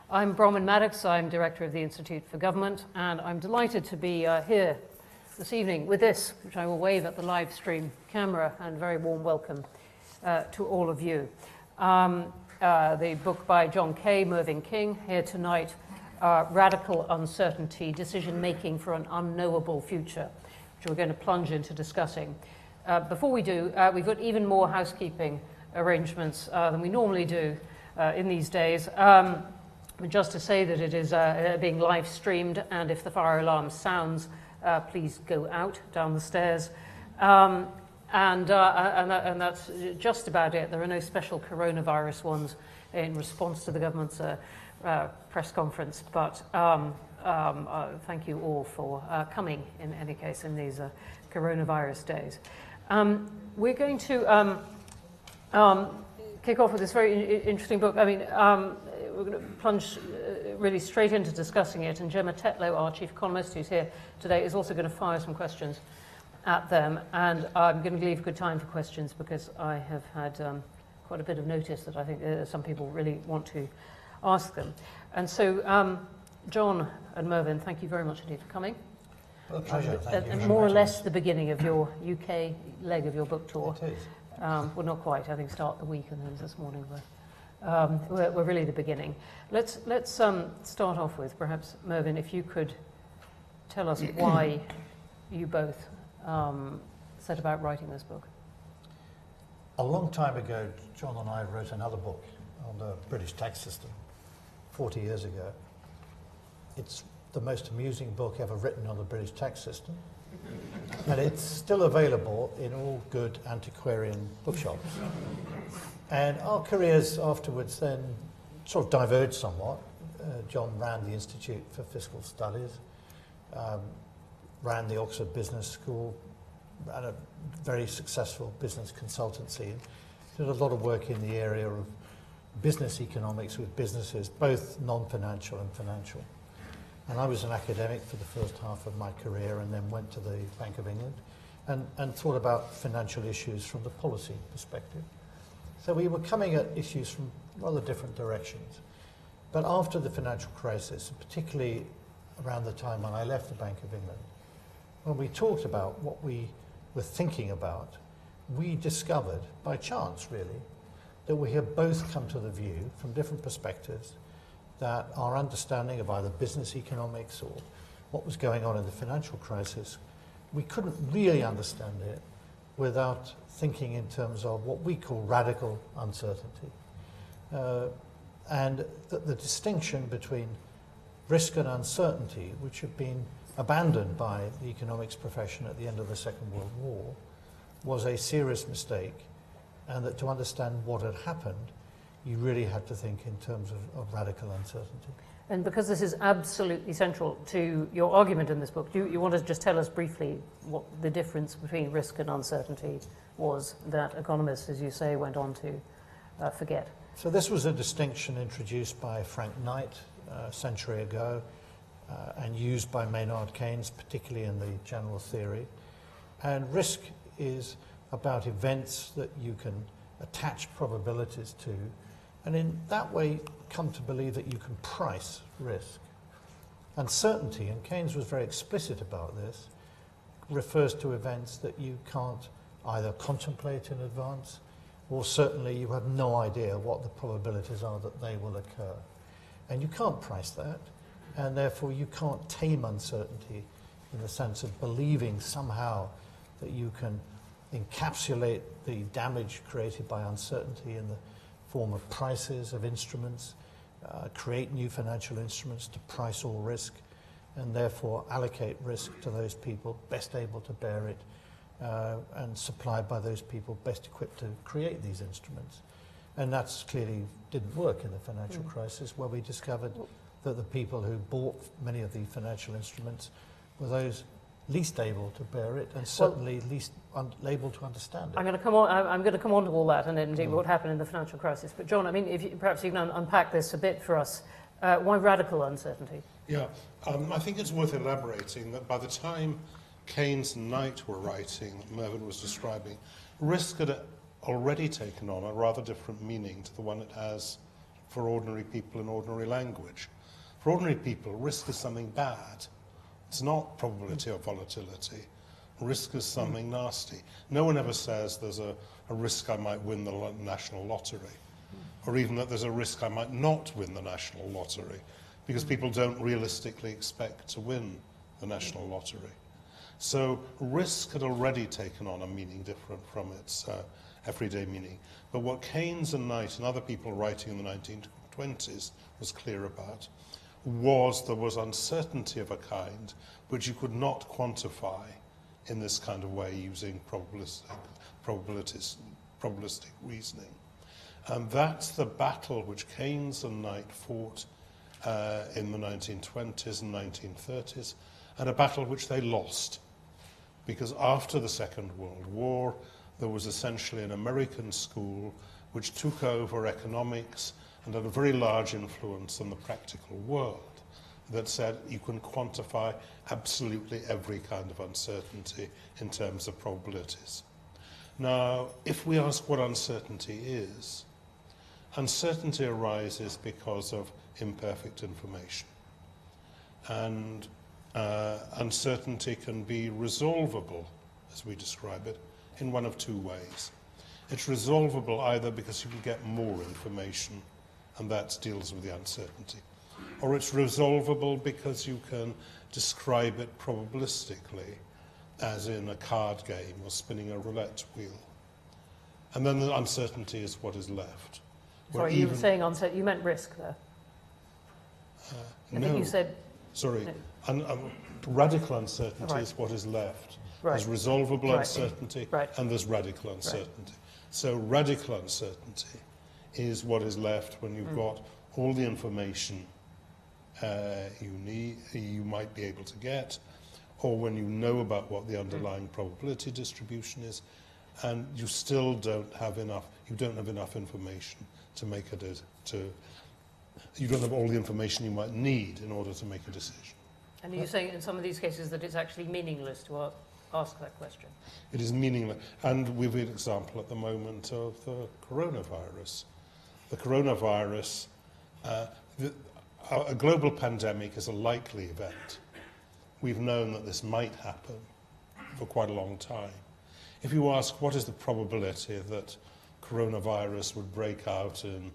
I'm Bronwen Maddox. I'm Director of the Institute for Government, and I'm delighted to be here this evening with this, which I will wave at the live stream camera, and very warm welcome to all of you. The book by John Kay, Mervyn King, here tonight, Radical Uncertainty, Decision-Making for an Unknowable Future, which we're going to plunge into discussing. Before we do, we've got even more housekeeping arrangements than we normally do in these days. Just to say that it is being live streamed, and if the fire alarm sounds, please go out down the stairs. And that's just about it. There are no special coronavirus ones in response to the government's press conference, but thank you all for coming in any case in these coronavirus days. We're going to kick off with this very interesting book. I mean, we're going to plunge really straight into discussing it, and Gemma Tetlow, our chief economist, who's here today, is also going to fire some questions at them, and I'm going to leave good time for questions because I have had quite a bit of notice that I think some people really want to ask them. And so, John and Mervyn, thank you very much indeed for coming. Well, pleasure. Thank you. And more or less the beginning of your UK leg of your book tour. It is. Well, not quite. I think start the week, and then this morning we're really the beginning. Let's start off with perhaps Mervyn, if you could tell us why you both set about writing this book. A long time ago, John and I wrote another book on the British tax system 40 years ago. It's the most amusing book ever written on the British tax system. And it's still available in all good antiquarian bookshops. And our careers afterwards then sort of diverged somewhat. John ran the Institute for Fiscal Studies, ran the Oxford Business School, ran a very successful business consultancy, did a lot of work in the area of business economics with businesses, both non-financial and financial. And I was an academic for the first half of my career and then went to the Bank of England and thought about financial issues from the policy perspective. So we were coming at issues from rather different directions. But after the financial crisis, particularly around the time when I left the Bank of England, when we talked about what we were thinking about, we discovered, by chance really, that we had both come to the view from different perspectives that our understanding of either business economics or what was going on in the financial crisis, we couldn't really understand it without thinking in terms of what we call radical uncertainty. And the distinction between risk and uncertainty, which had been abandoned by the economics profession at the end of the Second World War, was a serious mistake, and that to understand what had happened, you really had to think in terms of radical uncertainty. And because this is absolutely central to your argument in this book, do you want to just tell us briefly what the difference between risk and uncertainty was that economists, as you say, went on to forget? So this was a distinction introduced by Frank Knight a century ago and used by Maynard Keynes, particularly in the general theory. And risk is about events that you can attach probabilities to, and in that way come to believe that you can price risk. Uncertainty, and Keynes was very explicit about this, refers to events that you can't either contemplate in advance, or certainly you have no idea what the probabilities are that they will occur. And you can't price that, and therefore you can't tame uncertainty in the sense of believing somehow that you can encapsulate the damage created by uncertainty in the form of prices of instruments, create new financial instruments to price all risk, and therefore allocate risk to those people best able to bear it, and supplied by those people best equipped to create these instruments. And that's clearly didn't work in the financial crisis, where we discovered that the people who bought many of the financial instruments were those least able to bear it, and certainly least able to understand it. I'm going to come on to all that, and indeed what happened in the financial crisis. But John, I mean, if perhaps you can unpack this a bit for us. Why radical uncertainty? Yeah, I think it's worth elaborating that by the time Keynes and Knight were writing, Mervyn was describing, risk had already taken on a rather different meaning to the one it has for ordinary people in ordinary language. For ordinary people, risk is something bad. It's not probability or volatility. Risk is something nasty. No one ever says there's a risk I might win the national lottery, or even that there's a risk I might not win the national lottery, because people don't realistically expect to win the national lottery. So risk had already taken on a meaning different from its everyday meaning. But what Keynes and Knight and other people writing in the 1920s was clear about was there was uncertainty of a kind which you could not quantify in this kind of way using probabilistic reasoning. And that's the battle which Keynes and Knight fought in the 1920s and 1930s, and a battle which they lost. Because after the Second World War, there was essentially an American school which took over economics and had a very large influence on the practical world that said you can quantify absolutely every kind of uncertainty in terms of probabilities. Now, if we ask what uncertainty is, uncertainty arises because of imperfect information. And uncertainty can be resolvable, as we describe it, in one of two ways. It's resolvable either because you can get more information, and that deals with the uncertainty, or it's resolvable because you can describe it probabilistically, as in a card game or spinning a roulette wheel. And then the uncertainty is what is left. Sorry, you were saying uncertainty, you meant risk there. I think you said... Sorry, no. Radical uncertainty is what is left. Right. There's resolvable uncertainty and there's radical uncertainty. Right. So radical uncertainty is what is left when you've got all the information you might be able to get, or when you know about what the underlying probability distribution is, and you still don't have enough information to make you don't have all the information you might need in order to make a decision. And are you saying in some of these cases that it's actually meaningless to ask that question? It is meaningless. And we've an example at the moment of the coronavirus. The coronavirus, a global pandemic is a likely event. We've known that this might happen for quite a long time. If you ask what is the probability that coronavirus would break out in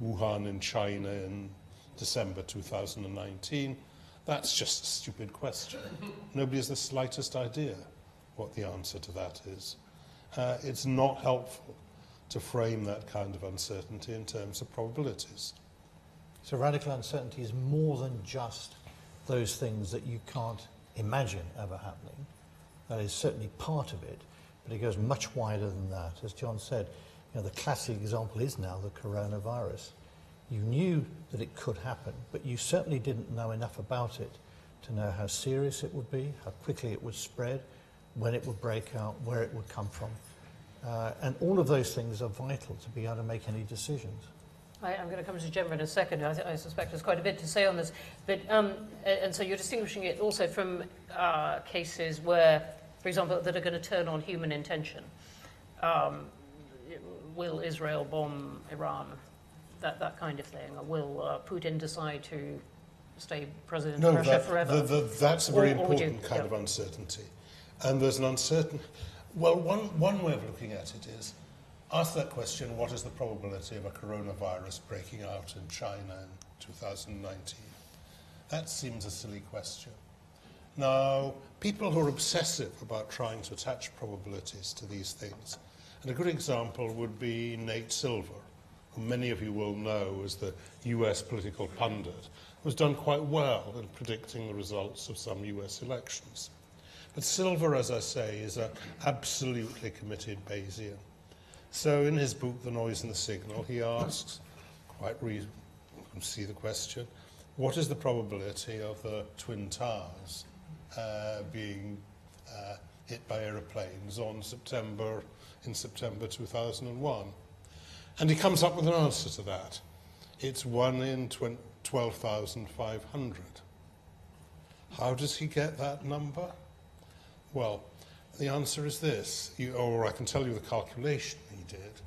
Wuhan in China in December 2019, that's just a stupid question. Nobody has the slightest idea what the answer to that is. It's not helpful to frame that kind of uncertainty in terms of probabilities. So radical uncertainty is more than just those things that you can't imagine ever happening. That is certainly part of it, but it goes much wider than that. As John said, the classic example is now the coronavirus. You knew that it could happen, but you certainly didn't know enough about it to know how serious it would be, how quickly it would spread, when it would break out, where it would come from. And all of those things are vital to be able to make any decisions. I'm going to come to Gemma in a second. I suspect there's quite a bit to say on this. But, and so you're distinguishing it also from cases where, for example, that are going to turn on human intention. Will Israel bomb Iran? That kind of thing. Or will Putin decide to stay president of Russia forever? That's a very important kind of uncertainty. And there's an uncertain... Well, one way of looking at it is, ask that question, what is the probability of a coronavirus breaking out in China in 2019? That seems a silly question. Now, people who are obsessive about trying to attach probabilities to these things, and a good example would be Nate Silver, who many of you will know as the US political pundit, who's done quite well in predicting the results of some US elections. But Silver, as I say, is an absolutely committed Bayesian. So in his book, The Noise and the Signal, he asks, quite reasonably, you can see the question, what is the probability of the Twin Towers being hit by aeroplanes in September 2001? And he comes up with an answer to that. It's 1 in 12,500. How does he get that number? Well, the answer is this, or I can tell you the calculation he did.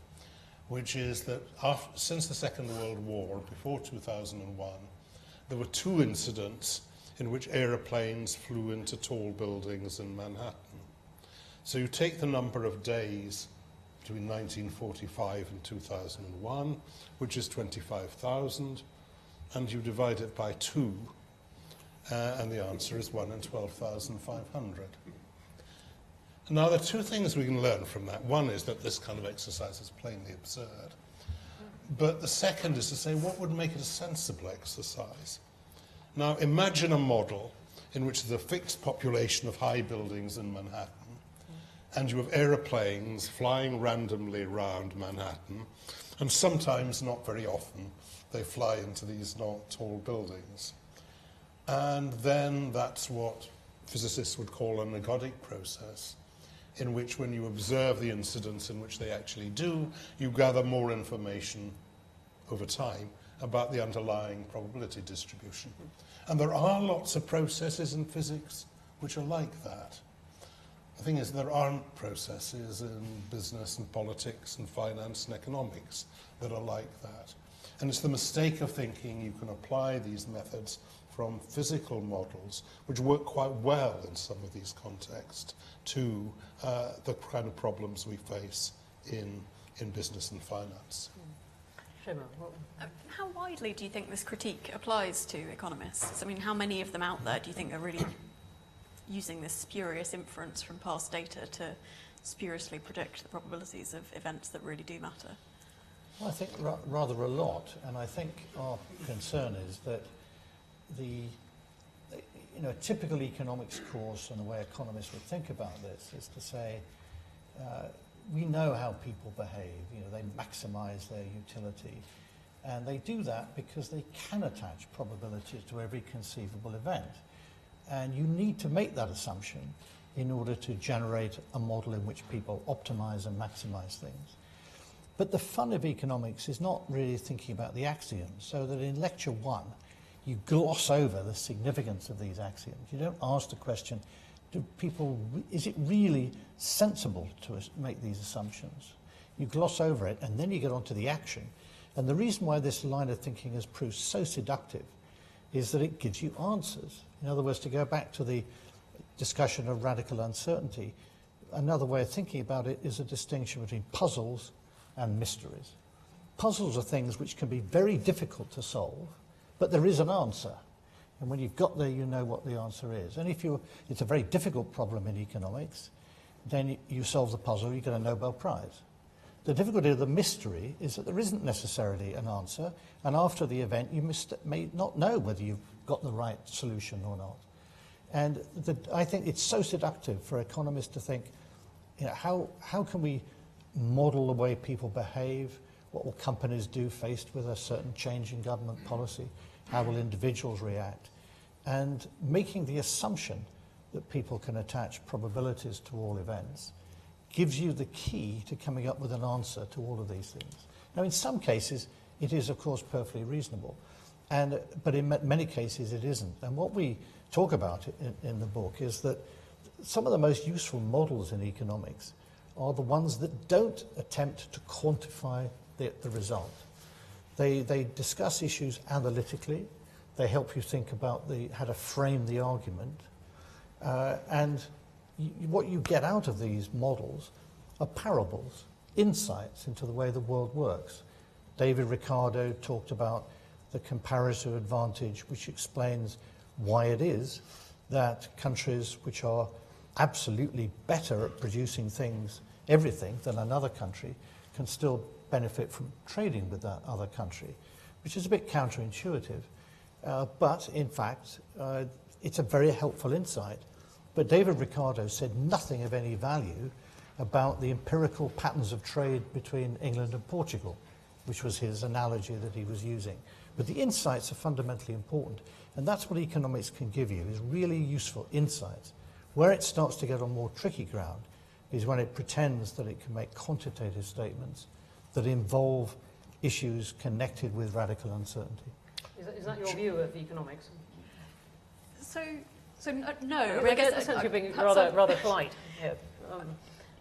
which is that since the Second World War, before 2001, there were 2 incidents in which aeroplanes flew into tall buildings in Manhattan. So you take the number of days between 1945 and 2001, which is 25,000, and you divide it by 2, and the answer is 1 in 12,500. Now, there are 2 things we can learn from that. One is that this kind of exercise is plainly absurd. But the second is to say, what would make it a sensible exercise? Now, imagine a model in which there's a fixed population of high buildings in Manhattan, and you have aeroplanes flying randomly around Manhattan, and sometimes, not very often, they fly into these not tall buildings. And then that's what physicists would call an ergodic process, in which when you observe the incidents in which they actually do, you gather more information over time about the underlying probability distribution. And there are lots of processes in physics which are like that. The thing is, there aren't processes in business and politics and finance and economics that are like that. And it's the mistake of thinking you can apply these methods from physical models, which work quite well in some of these contexts, to the kind of problems we face in business and finance. Gemma, how widely do you think this critique applies to economists? I mean, how many of them out there do you think are really using this spurious inference from past data to spuriously predict the probabilities of events that really do matter? Well, I think rather a lot, and I think our concern is that a typical economics course and the way economists would think about this is to say, we know how people behave. They maximize their utility, and they do that because they can attach probabilities to every conceivable event. And you need to make that assumption in order to generate a model in which people optimize and maximize things. But the fun of economics is not really thinking about the axioms, so that in lecture 1, you gloss over the significance of these axioms. You don't ask the question, is it really sensible to make these assumptions? You gloss over it, and then you get onto the action. And the reason why this line of thinking has proved so seductive is that it gives you answers. In other words, to go back to the discussion of radical uncertainty, another way of thinking about it is a distinction between puzzles and mysteries. Puzzles are things which can be very difficult to solve, but there is an answer. And when you've got there, you know what the answer is. And if it's a very difficult problem in economics, then you solve the puzzle, you get a Nobel Prize. The difficulty of the mystery is that there isn't necessarily an answer, and after the event, you may not know whether you've got the right solution or not. And I think it's so seductive for economists to think, how can we model the way people behave? What will companies do faced with a certain change in government policy? How will individuals react? And making the assumption that people can attach probabilities to all events gives you the key to coming up with an answer to all of these things. Now, in some cases, it is, of course, perfectly reasonable, but in many cases, it isn't. And what we talk about in the book is that some of the most useful models in economics are the ones that don't attempt to quantify the result. They discuss issues analytically. They help you think about how to frame the argument. And what you get out of these models are parables, insights into the way the world works. David Ricardo talked about the comparative advantage, which explains why it is that countries which are absolutely better at producing everything than another country, can still benefit from trading with that other country, which is a bit counterintuitive. But in fact, it's a very helpful insight. But David Ricardo said nothing of any value about the empirical patterns of trade between England and Portugal, which was his analogy that he was using. But the insights are fundamentally important, and that's what economics can give you, is really useful insights. Where it starts to get on more tricky ground is when it pretends that it can make quantitative statements that involve issues connected with radical uncertainty. Is that your view of economics? So no. I guess essentially you're being rather polite. Yeah.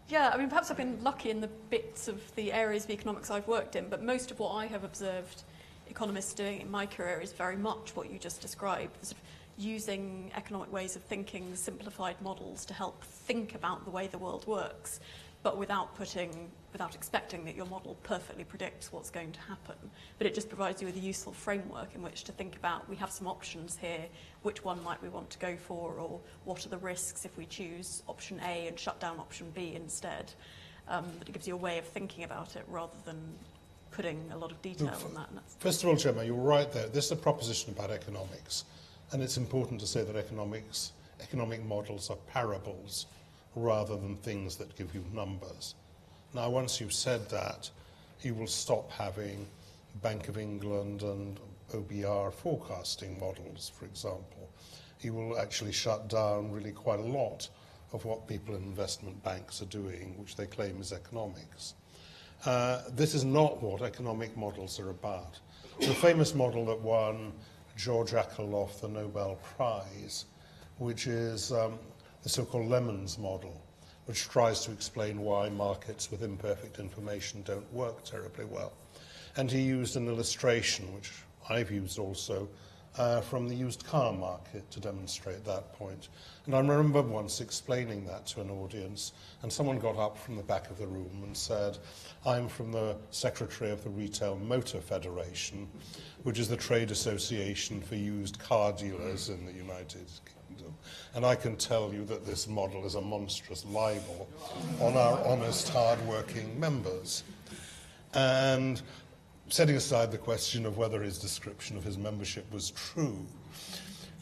Yeah, I mean, perhaps I've been lucky in the bits of the areas of economics I've worked in, but most of what I have observed economists doing in my career is very much what you just described, sort of using economic ways of thinking, simplified models to help think about the way the world works, but without expecting that your model perfectly predicts what's going to happen. But it just provides you with a useful framework in which to think about, we have some options here, which one might we want to go for, or what are the risks if we choose option A and shut down option B instead. But it gives you a way of thinking about it rather than putting a lot of detail on that. First of all, Gemma, you're right there. This is a proposition about economics, and it's important to say that economic models are parables rather than things that give you numbers. Now, once you've said that, you will stop having Bank of England and OBR forecasting models, for example. You will actually shut down really quite a lot of what people in investment banks are doing, which they claim is economics. This is not what economic models are about. The famous model that won George Akerlof the Nobel Prize, which is the so-called Lemons model, which tries to explain why markets with imperfect information don't work terribly well. And he used an illustration, which I've used also, from the used car market to demonstrate that point. And I remember once explaining that to an audience, and someone got up from the back of the room and said, I'm from the Secretary of the Retail Motor Federation, which is the trade association for used car dealers in the United Kingdom. And I can tell you that this model is a monstrous libel on our honest, hard-working members. And setting aside the question of whether his description of his membership was true,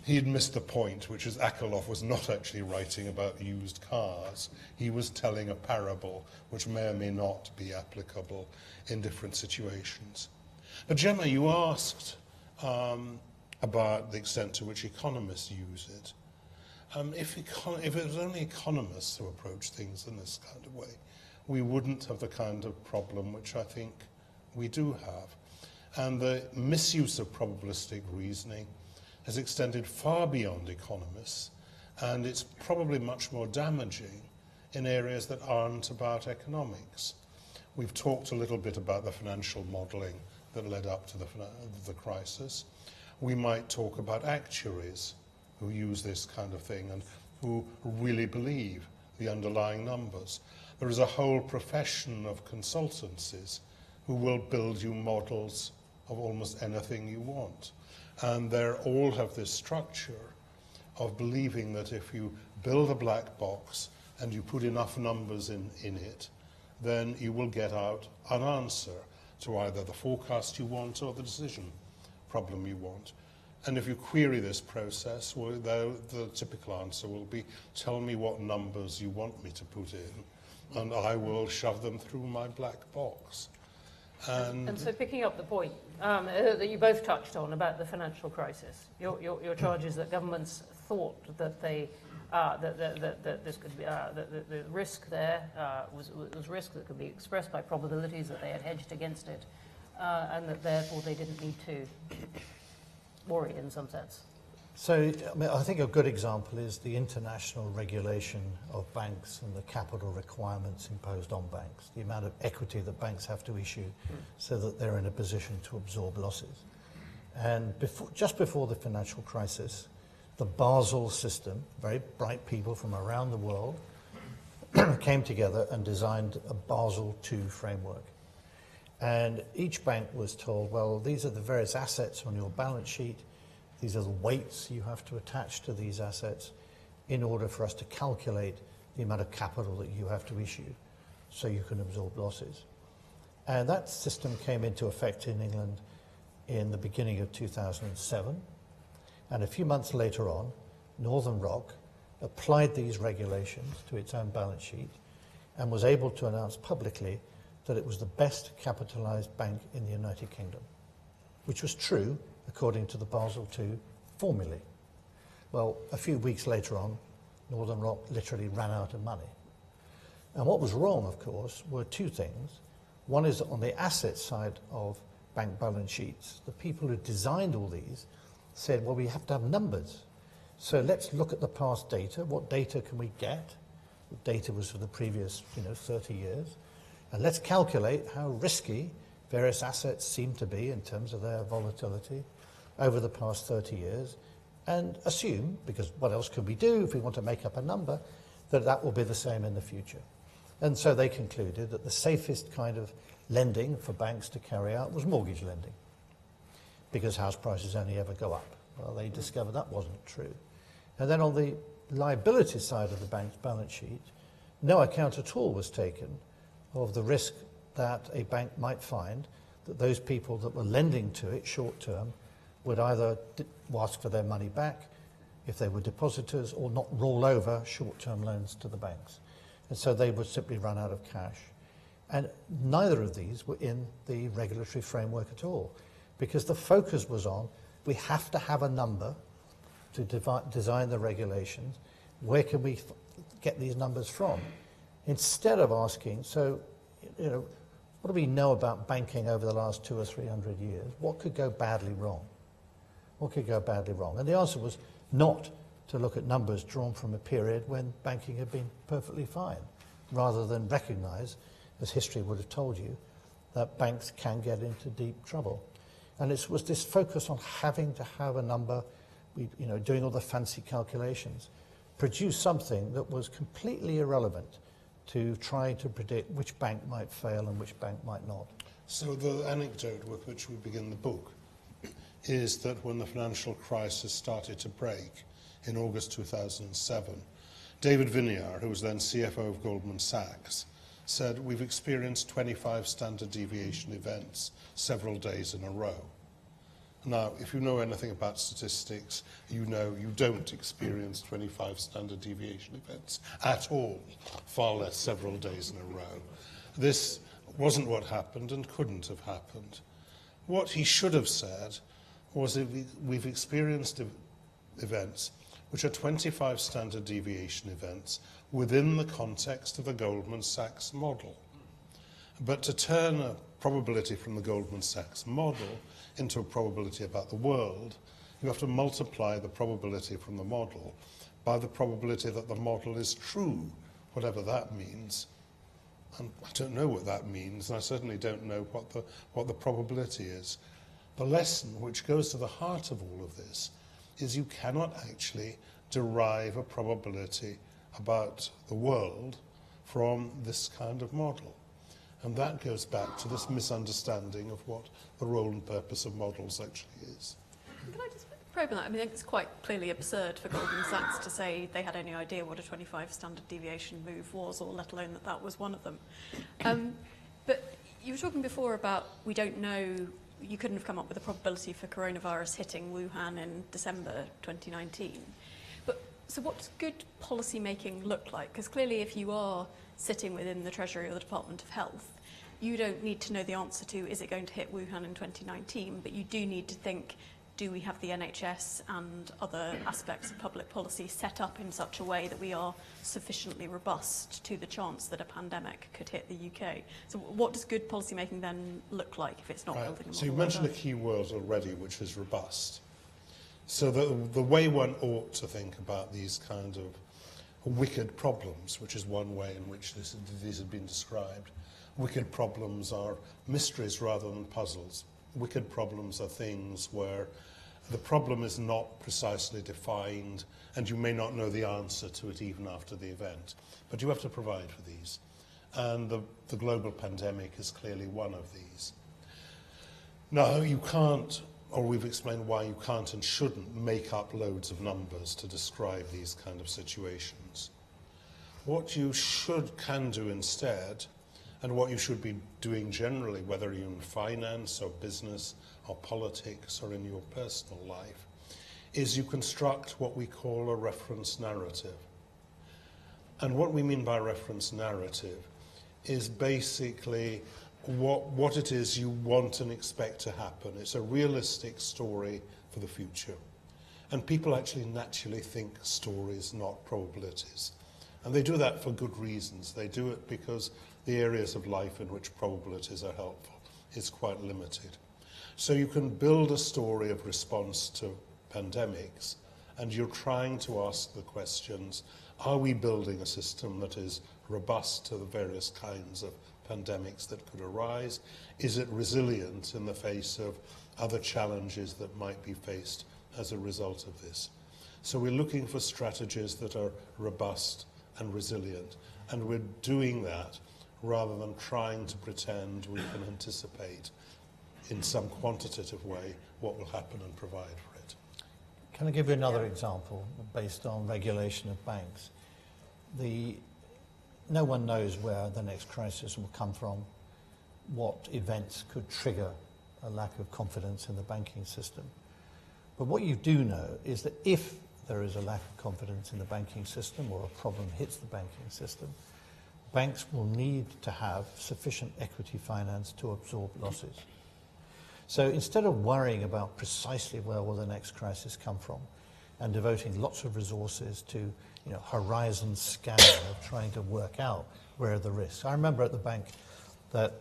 he had missed the point, which is Akerlof was not actually writing about used cars. He was telling a parable which may or may not be applicable in different situations. But Gemma, you asked about the extent to which economists use it. If it was only economists who approach things in this kind of way, we wouldn't have the kind of problem which I think we do have. And the misuse of probabilistic reasoning has extended far beyond economists, and it's probably much more damaging in areas that aren't about economics. We've talked a little bit about the financial modelling that led up to the crisis. We might talk about actuaries who use this kind of thing and who really believe the underlying numbers. There is a whole profession of consultancies who will build you models of almost anything you want. And they all have this structure of believing that if you build a black box and you put enough numbers in it, then you will get out an answer to either the forecast you want or the decision problem you want. And if you query this process, well, the typical answer will be, tell me what numbers you want me to put in, and I will shove them through my black box. And so picking up the point that you both touched on about the financial crisis, your charge is that governments thought that that this could be that the risk there was risk that could be expressed by probabilities, that they had hedged against it, and that therefore they didn't need to worry in some sense. So I think a good example is the international regulation of banks and the capital requirements imposed on banks, the amount of equity that banks have to issue so that they're in a position to absorb losses. And just before the financial crisis, the Basel system, very bright people from around the world, came together and designed a Basel II framework. And each bank was told, well, these are the various assets on your balance sheet. These are the weights you have to attach to these assets in order for us to calculate the amount of capital that you have to issue so you can absorb losses. And that system came into effect in England in the beginning of 2007. And a few months later on, Northern Rock applied these regulations to its own balance sheet and was able to announce publicly that it was the best capitalized bank in the United Kingdom, which was true according to the Basel II formulae. Well, a few weeks later on, Northern Rock literally ran out of money. And what was wrong, of course, were two things. One is that on the asset side of bank balance sheets, the people who designed all these said, well, we have to have numbers. So let's look at the past data. What data can we get Data was for the previous 30 years. And let's calculate how risky various assets seem to be in terms of their volatility over the past 30 years, and assume, because what else could we do if we want to make up a number, that that will be the same in the future. And so they concluded that the safest kind of lending for banks to carry out was mortgage lending, because house prices only ever go up. Well, they discovered that wasn't true. And then on the liability side of the bank's balance sheet, no account at all was taken of the risk that a bank might find that those people that were lending to it short term would either ask for their money back if they were depositors, or not roll over short-term loans to the banks. And so they would simply run out of cash. And neither of these were in the regulatory framework at all, because the focus was on, we have to have a number to design the regulations. Where can we get these numbers from? Instead of asking, so, what do we know about banking over the last 200 or 300 years? What could go badly wrong? What could go badly wrong? And the answer was not to look at numbers drawn from a period when banking had been perfectly fine, rather than recognize, as history would have told you, that banks can get into deep trouble. And it was this focus on having to have a number, doing all the fancy calculations, produce something that was completely irrelevant to trying to predict which bank might fail and which bank might not. So the anecdote with which we begin the book is that when the financial crisis started to break in August 2007, David Viniar, who was then CFO of Goldman Sachs, said, we've experienced 25 standard deviation events several days in a row. Now, if you know anything about statistics, you know you don't experience 25 standard deviation events at all, far less several days in a row. This wasn't what happened and couldn't have happened. What he should have said was that we've experienced events which are 25 standard deviation events within the context of the Goldman Sachs model. But to turn a probability from the Goldman Sachs model into a probability about the world, you have to multiply the probability from the model by the probability that the model is true, whatever that means. And I don't know what that means, and I certainly don't know what the probability is. The lesson, which goes to the heart of all of this, is you cannot actually derive a probability about the world from this kind of model. And that goes back to this misunderstanding of what the role and purpose of models actually is. Can I just probe on that? I mean, it's quite clearly absurd for Goldman Sachs to say they had any idea what a 25 standard deviation move was, or let alone that that was one of them. But you were talking before about we don't know, you couldn't have come up with a probability for coronavirus hitting Wuhan in December 2019. But so what does good policy making look like? Because clearly if you are sitting within the Treasury or the Department of Health, you don't need to know the answer to is it going to hit Wuhan in 2019, but you do need to think, do we have the NHS and other aspects of public policy set up in such a way that we are sufficiently robust to the chance that a pandemic could hit the UK? So what does good policy making then look like if it's not building a model? So you mentioned a key word already, which is robust. So the way one ought to think about these kind of wicked problems, which is one way in which these have been described. Wicked problems are mysteries rather than puzzles. Wicked problems are things where the problem is not precisely defined and you may not know the answer to it even after the event. But you have to provide for these. And the global pandemic is clearly one of these. Now, you can't, or we've explained why you can't and shouldn't make up loads of numbers to describe these kind of situations. What you can do instead, and what you should be doing generally, whether you're in finance or business or politics or in your personal life, is you construct what we call a reference narrative. And what we mean by reference narrative is basically what it is you want and expect to happen. It's a realistic story for the future. And people actually naturally think stories, not probabilities. And they do that for good reasons. They do it because the areas of life in which probabilities are helpful is quite limited. So you can build a story of response to pandemics, and you're trying to ask the questions, Are we building a system that is robust to the various kinds of pandemics that could arise? Is it resilient in the face of other challenges that might be faced as a result of this? So we're looking for strategies that are robust and resilient, and we're doing that rather than trying to pretend we can anticipate in some quantitative way what will happen and provide for it. Can I give you another example based on regulation of banks? No one knows where the next crisis will come from, what events could trigger a lack of confidence in the banking system. But what you do know is that if there is a lack of confidence in the banking system or a problem hits the banking system, banks will need to have sufficient equity finance to absorb losses. So instead of worrying about precisely where will the next crisis come from and devoting lots of resources to horizon scanning of trying to work out where are the risks. I remember at the bank that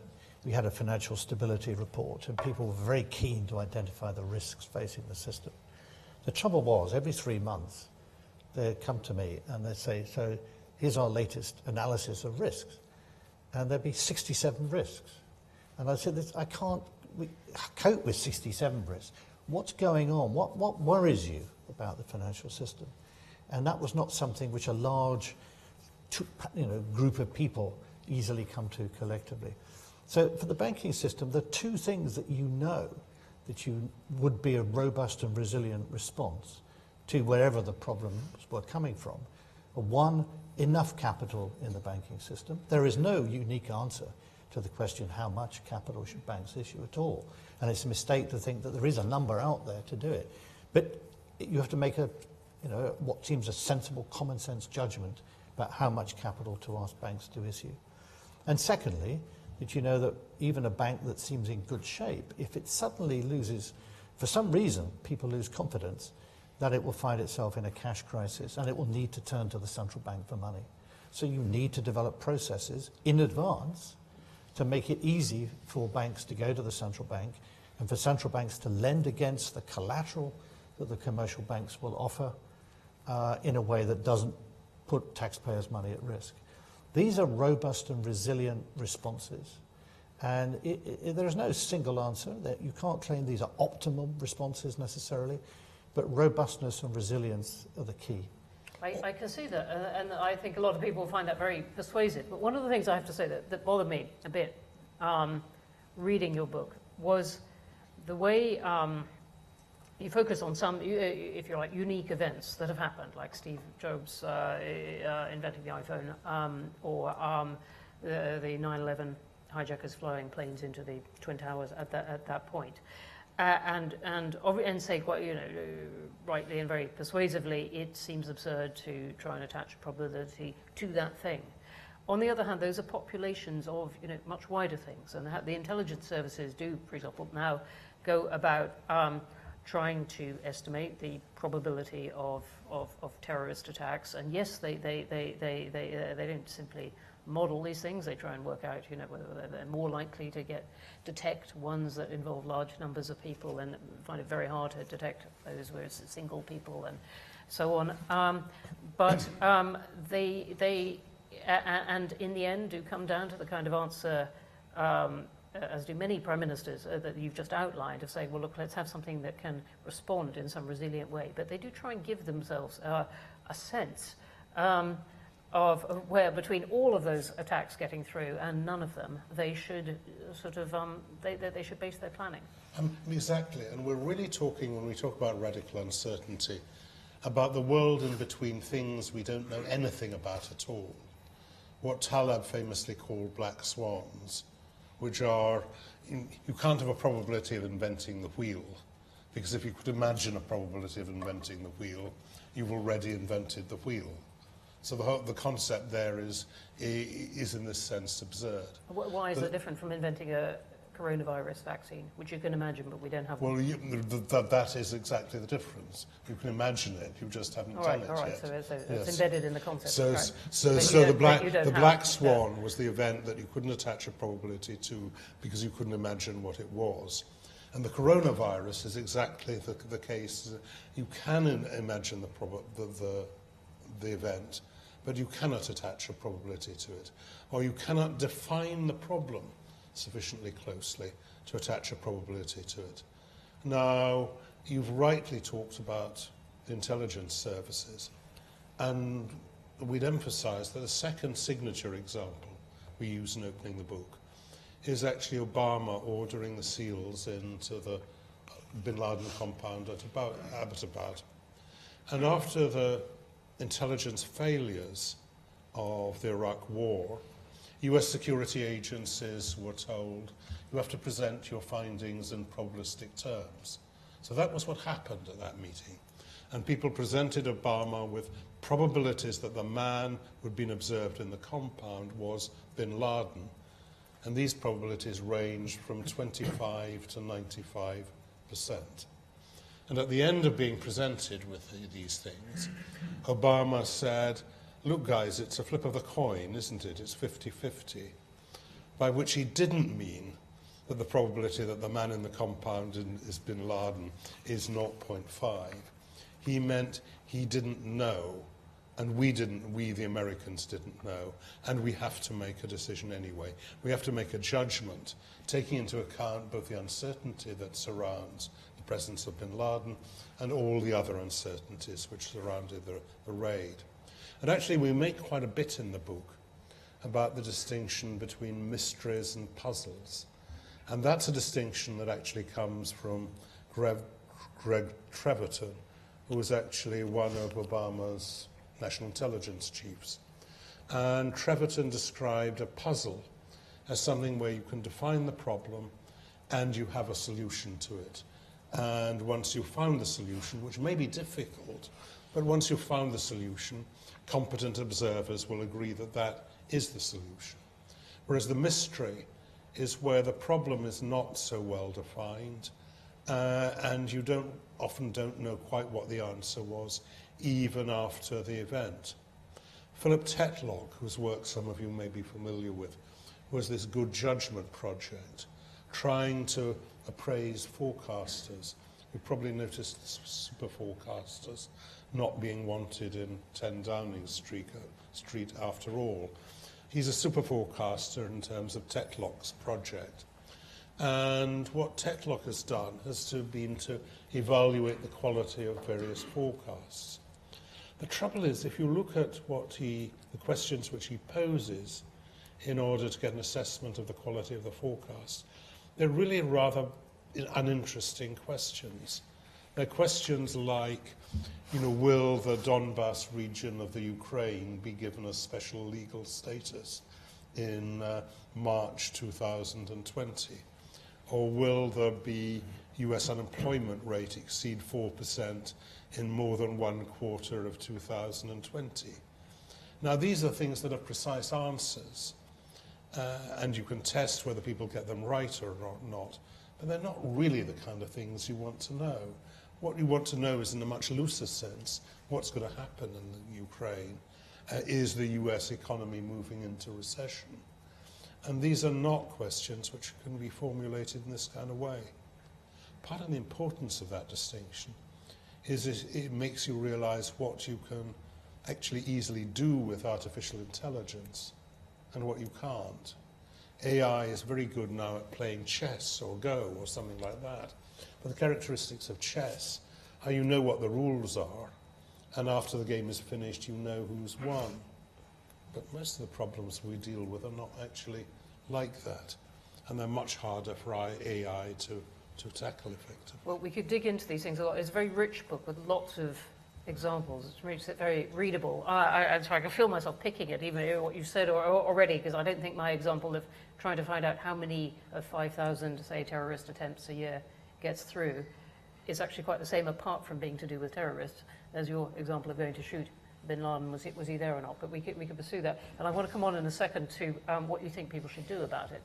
we had a financial stability report and people were very keen to identify the risks facing the system. The trouble was, every 3 months, they'd come to me and they'd say, so here's our latest analysis of risks. And there'd be 67 risks. And I said, I can't cope with 67 risks. What's going on? What worries you about the financial system? And that was not something which a large group of people easily come to collectively. So for the banking system, there are two things that you know that you would be a robust and resilient response to wherever the problems were coming from. One, enough capital in the banking system. There is no unique answer to the question how much capital should banks issue at all. And it's a mistake to think that there is a number out there to do it. But you have to make what seems a sensible, common sense judgment about how much capital to ask banks to issue. And secondly, that you know that even a bank that seems in good shape, if it suddenly loses, for some reason, people lose confidence, that it will find itself in a cash crisis and it will need to turn to the central bank for money. So you need to develop processes in advance to make it easy for banks to go to the central bank and for central banks to lend against the collateral that the commercial banks will offer in a way that doesn't put taxpayers' money at risk. These are robust and resilient responses. And there is no single answer. That you can't claim these are optimal responses necessarily, but robustness and resilience are the key. I can see that, and I think a lot of people find that very persuasive. But one of the things I have to say that bothered me a bit reading your book was the way you focus on some, if you like, unique events that have happened, like Steve Jobs inventing the iPhone, or the 9/11 hijackers flying planes into the Twin Towers at that point, and say quite rightly and very persuasively, it seems absurd to try and attach a probability to that thing. On the other hand, those are populations of much wider things, and the intelligence services do, for example, now go about trying to estimate the probability of terrorist attacks. And yes, they don't simply model these things. They try and work out, whether they're more likely to detect ones that involve large numbers of people, and find it very hard to detect those where it's single people and so on. But they and in the end do come down to the kind of answer, as do many prime ministers that you've just outlined, of saying, well, look, let's have something that can respond in some resilient way. But they do try and give themselves a sense of where, between all of those attacks getting through and none of them, they should sort of they should base their planning. Exactly, and we're really talking, when we talk about radical uncertainty, about the world in between things we don't know anything about at all. What Taleb famously called black swans, which are, you can't have a probability of inventing the wheel, because if you could imagine a probability of inventing the wheel, you've already invented the wheel. So the concept there is in this sense absurd. Why is it different from inventing a coronavirus vaccine, which you can imagine, but we don't have one? Well, that is exactly the difference. You can imagine it, you just haven't done it yet. So it's embedded in the concept. So the black swan was the event that you couldn't attach a probability to because you couldn't imagine what it was. And the coronavirus is exactly the case. You can imagine the event, but you cannot attach a probability to it, or you cannot define the problem sufficiently closely to attach a probability to it. Now, you've rightly talked about the intelligence services, and we'd emphasize that the second signature example we use in opening the book is actually Obama ordering the SEALs into the bin Laden compound at Abbottabad. And after the intelligence failures of the Iraq War, US security agencies were told, you have to present your findings in probabilistic terms. So that was what happened at that meeting. And people presented Obama with probabilities that the man who had been observed in the compound was bin Laden. And these probabilities ranged from 25 to 95%. And at the end of being presented with these things, Obama said, look guys, it's a flip of the coin, isn't it? It's 50-50. By which he didn't mean that the probability that the man in the compound is bin Laden is 0.5. He meant he didn't know, and we, the Americans, didn't know, and we have to make a decision anyway. We have to make a judgment, taking into account both the uncertainty that surrounds the presence of bin Laden and all the other uncertainties which surrounded the raid. And actually, we make quite a bit in the book about the distinction between mysteries and puzzles. And that's a distinction that actually comes from Greg Treverton, who was actually one of Obama's national intelligence chiefs. And Treverton described a puzzle as something where you can define the problem and you have a solution to it. And once you've found the solution, which may be difficult, but once you've found the solution, competent observers will agree that that is the solution. Whereas the mystery is where the problem is not so well defined, and you often don't know quite what the answer was, even after the event. Philip Tetlow, whose work some of you may be familiar with, was this good judgment project, trying to appraise forecasters. You probably noticed super forecasters not being wanted in 10 Downing Street after all. He's a super forecaster in terms of Tetlow's project. And what Tetlow has done has been to evaluate the quality of various forecasts. The trouble is, if you look at the questions which he poses in order to get an assessment of the quality of the forecast, they're really rather uninteresting questions. They're questions like, will the Donbass region of the Ukraine be given a special legal status in March 2020? Or will there be US unemployment rate exceed 4% in more than one quarter of 2020? Now, these are things that have precise answers, and you can test whether people get them right or not, but they're not really the kind of things you want to know. What you want to know is, in a much looser sense, what's going to happen in the Ukraine. Is the US economy moving into recession? And these are not questions which can be formulated in this kind of way. Part of the importance of that distinction is it makes you realize what you can actually easily do with artificial intelligence and what you can't. AI is very good now at playing chess or Go or something like that. But the characteristics of chess are you know what the rules are, and after the game is finished, you know who's won. But most of the problems we deal with are not actually like that, and they're much harder for AI to tackle effectively. Well, we could dig into these things a lot. It's a very rich book with lots of examples. It makes it very readable. I'm sorry, I can feel myself picking it, even what you've said already, because I don't think my example of trying to find out how many of 5,000, say, terrorist attempts a year gets through is actually quite the same, apart from being to do with terrorists, as your example of going to shoot bin Laden. Was he there or not? But we could pursue that. And I want to come on in a second to what you think people should do about it.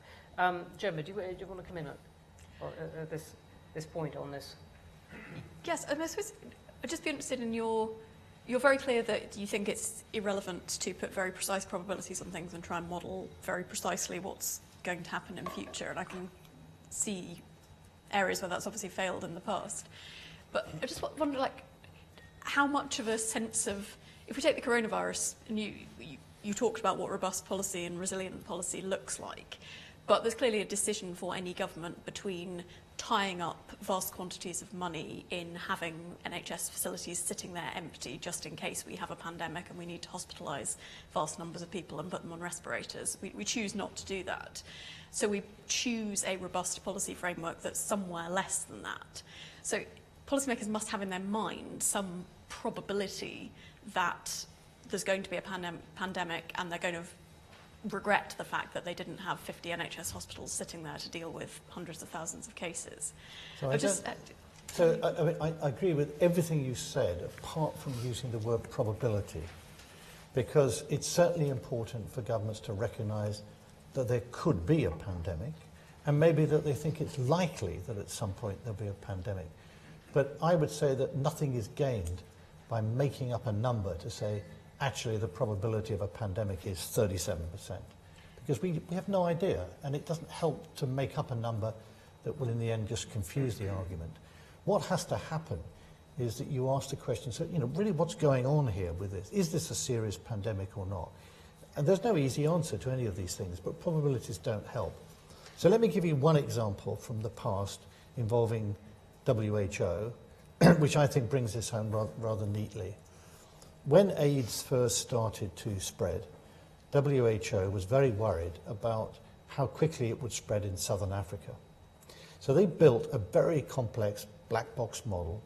Gemma, do you want to come in at this point on this? Yes, I suppose I'd just be interested in you're very clear that you think it's irrelevant to put very precise probabilities on things and try and model very precisely what's going to happen in the future. And I can see areas where that's obviously failed in the past. But I just wonder, how much of a sense of if we take the coronavirus, and you talked about what robust policy and resilient policy looks like, but there's clearly a decision for any government between tying up vast quantities of money in having NHS facilities sitting there empty just in case we have a pandemic and we need to hospitalise vast numbers of people and put them on respirators. We choose not to do that. So we choose a robust policy framework that's somewhere less than that. So policymakers must have in their mind some probability that there's going to be a pandemic and they're going to regret the fact that they didn't have 50 NHS hospitals sitting there to deal with hundreds of thousands of cases. I agree with everything you said, apart from using the word probability, because it's certainly important for governments to recognise that there could be a pandemic, and maybe that they think it's likely that at some point there'll be a pandemic. But I would say that nothing is gained by making up a number to say, actually the probability of a pandemic is 37%, because we have no idea, and it doesn't help to make up a number that will in the end just confuse the argument. What has to happen is that you ask the question, so really what's going on here with this? Is this a serious pandemic or not? And there's no easy answer to any of these things, but probabilities don't help. So let me give you one example from the past involving WHO, which I think brings this home rather neatly. When AIDS first started to spread, WHO was very worried about how quickly it would spread in southern Africa. So they built a very complex black box model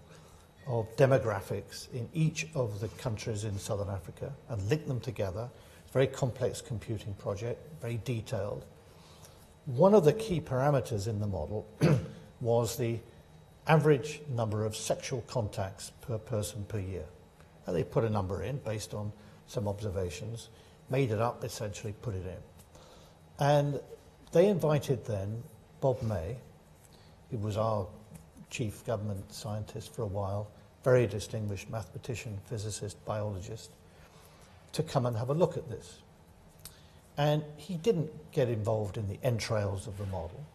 of demographics in each of the countries in southern Africa and linked them together. It's a very complex computing project, very detailed. One of the key parameters in the model was the average number of sexual contacts per person per year. And they put a number in based on some observations, made it up, essentially put it in. And they invited then Bob May, who was our chief government scientist for a while, very distinguished mathematician, physicist, biologist, to come and have a look at this. And he didn't get involved in the entrails of the model.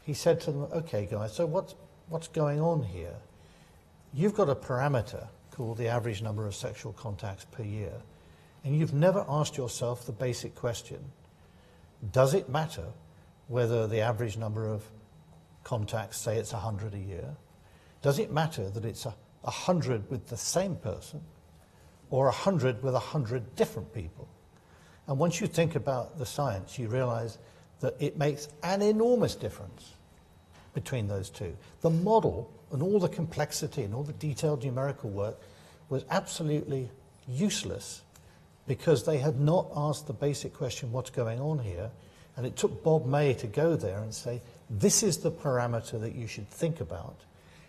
He said to them, okay guys, so what's going on here? You've got a parameter called the average number of sexual contacts per year, and you've never asked yourself the basic question, does it matter whether the average number of contacts, say it's 100 a year, does it matter that it's 100 with the same person or 100 with 100 different people? And once you think about the science, you realize that it makes an enormous difference between those two. The model and all the complexity and all the detailed numerical work was absolutely useless because they had not asked the basic question, what's going on here? And it took Bob May to go there and say, this is the parameter that you should think about,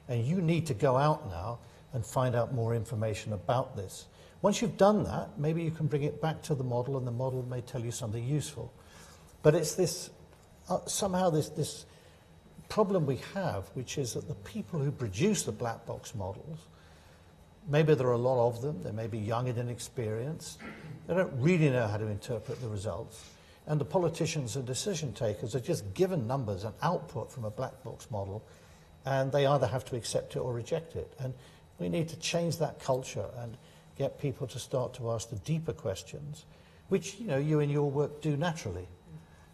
and you need to go out now and find out more information about this. Once you've done that, maybe you can bring it back to the model, and the model may tell you something useful. But it's this, somehow this problem we have, which is that the people who produce the black box models, maybe there are a lot of them, they may be young and inexperienced, they don't really know how to interpret the results, and the politicians and decision takers are just given numbers and output from a black box model, and they either have to accept it or reject it. And we need to change that culture and get people to start to ask the deeper questions, which you in your work do naturally.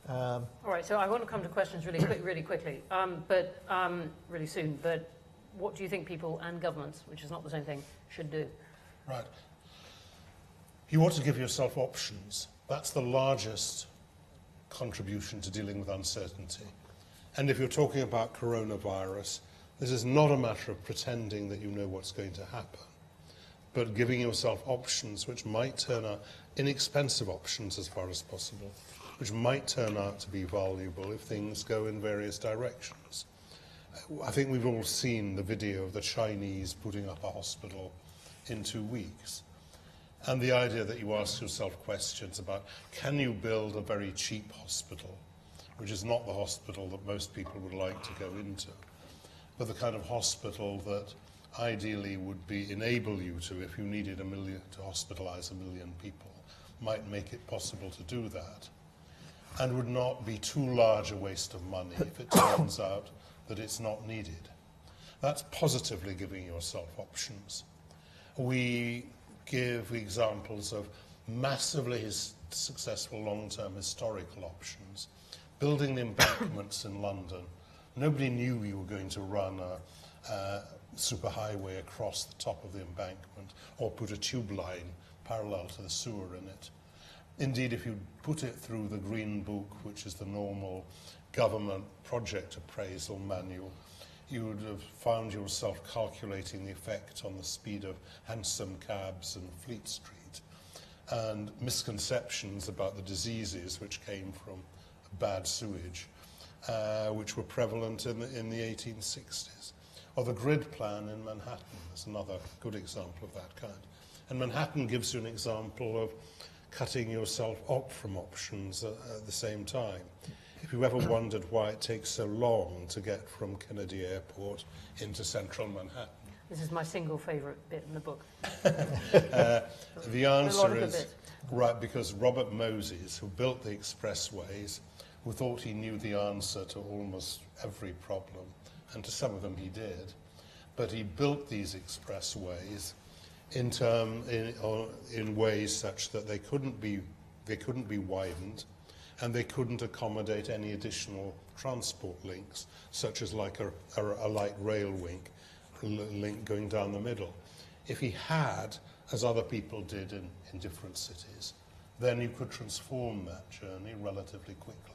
All right, so I want to come to questions really quickly, but really soon. But what do you think people and governments, which is not the same thing, should do? Right. You ought to give yourself options. That's the largest contribution to dealing with uncertainty. And if you're talking about coronavirus, this is not a matter of pretending that you know what's going to happen, but giving yourself options which might turn out, inexpensive options as far as possible, which might turn out to be valuable if things go in various directions. I think we've all seen the video of the Chinese putting up a hospital in 2 weeks. And the idea that you ask yourself questions about, can you build a very cheap hospital, which is not the hospital that most people would like to go into, but the kind of hospital that ideally would enable you to, if you needed to hospitalize 1 million people, might make it possible to do that, and would not be too large a waste of money if it turns out that it's not needed. That's positively giving yourself options. We give examples of massively successful long-term historical options. Building the embankments in London. Nobody knew you were going to run a superhighway across the top of the embankment or put a tube line parallel to the sewer in it. Indeed, if you put it through the Green Book, which is the normal government project appraisal manual, you would have found yourself calculating the effect on the speed of hansom cabs in Fleet Street and misconceptions about the diseases which came from bad sewage, which were prevalent in the 1860s. Or the grid plan in Manhattan is another good example of that kind. And Manhattan gives you an example of cutting yourself off from options at the same time. If you ever wondered why it takes so long to get from Kennedy Airport into central Manhattan. This is my single favourite bit in the book. The answer is, right, because Robert Moses, who built the expressways, who thought he knew the answer to almost every problem, and to some of them he did, but he built these expressways in ways such that they couldn't be widened, and they couldn't accommodate any additional transport links, such as like a light rail link going down the middle. If he had, as other people did in different cities, then you could transform that journey relatively quickly.